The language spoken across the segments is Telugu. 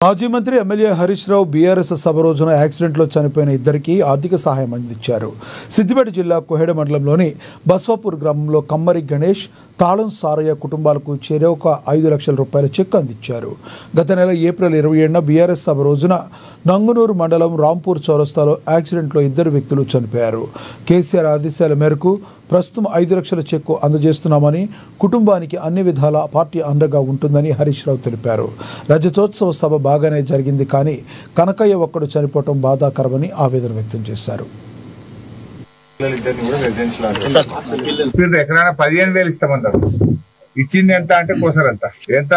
మాజీ మంత్రి ఎమ్మెల్యే హరీష్ రావు బీఆర్ఎస్ సభ రోజున యాక్సిడెంట్లో చనిపోయిన ఇద్దరికి ఆర్థిక సహాయం అందించారు. సిద్దిపేట జిల్లా కోహెడ మండలంలోని బస్వాపూర్ గ్రామంలో కమ్మరి గణేష్, తాళం సారయ్య కుటుంబాలకు చెరొక 5 లక్షల రూపాయల చెక్ అందించారు. గత నెల ఏప్రిల్ 27న బీఆర్ఎస్ సభ రోజున నంగునూరు మండలం రాంపూర్ చౌరస్తాలో యాక్సిడెంట్లో 2 వ్యక్తులు చనిపోయారు. కేసీఆర్ ఆదేశాల మేరకు ప్రస్తుతం 5 లక్షల చెక్కు అందజేస్తున్నామని, కుటుంబానికి అన్ని విధాల పార్టీ అండగా ఉంటుందని హరీష్ రావు తెలిపారు. రజతోత్సవ సభ బాగానే జరిగింది, కానీ కనకయ్య ఒక్కడు చనిపోవటం బాధాకరమని ఆవేదన వ్యక్తం చేశారు. ఎకరాన 15,000 ఇస్తామన్నారు. ఇచ్చింది ఎంత అంటే కోసరంత ఎంత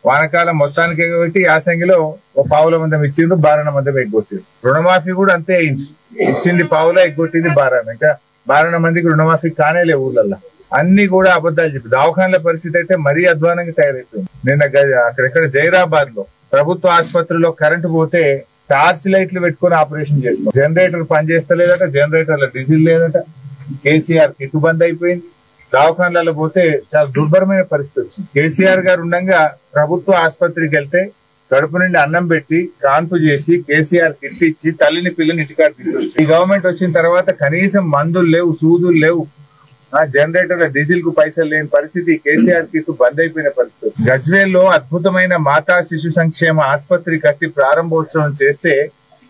వానకాలం మొత్తానికి ఎగ్గొట్టి యాసంగిలో ఒక పావుల మందం ఇచ్చిండ్రు, 12 మందం ఎగ్గొట్టిండ్రు. రుణమాఫీ కూడా అంతే అయింది. ఇచ్చింది పావుల, ఎగ్గొట్టింది 12. ఇంకా 12 మందికి రుణమాఫీ కానేలే ఊర్లల్లో. అన్ని కూడా అబద్ధాలు చెప్పి దవాఖాన్ల పరిస్థితి అయితే మరీ అధ్వానంగా తయారైపోయింది. నిన్న అక్కడెక్కడ జైరాబాద్ లో ప్రభుత్వ ఆసుపత్రిలో కరెంటు పోతే టార్చ్ లైట్లు పెట్టుకుని ఆపరేషన్ చేస్తాం. జనరేటర్ పనిచేస్తలేదట, జనరేటర్ల డీజిల్ లేదట. కేసీఆర్ కిట్ బంద్ అయిపోయింది. దవాఖాన్లలో పోతే చాలా దుర్భరమైన పరిస్థితి వచ్చింది. కేసీఆర్ గారు ఉండగా ప్రభుత్వ ఆసుపత్రికి వెళ్తే కడుపు నుండి అన్నం పెట్టి కాన్పు చేసి కేసీఆర్ కిట్ ఇచ్చి తల్లిని పిల్లని ఇంటికాడ తీసుకొచ్చి, ఈ గవర్నమెంట్ వచ్చిన తర్వాత కనీసం మందులు లేవు, సూదులు లేవు, జనరేటర్ల డీజిల్ కు పైసలు లేని పరిస్థితి. కేసీఆర్ కిట్ బంద్ అయిపోయిన పరిస్థితి. గజ్వేల్లో అద్భుతమైన మాతా శిశు సంక్షేమ ఆసుపత్రి కట్టి ప్రారంభోత్సవం చేస్తే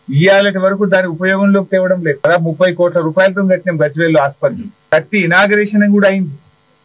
ఇయ్యాలటి వరకు దాని ఉపయోగంలోకి తేవడం లేదు. 30 కోట్ల రూపాయలతో కట్టిన గజ్వేల్లో ఆసుపత్రి కట్టి ఇనాగరేషన్ కూడా అయింది.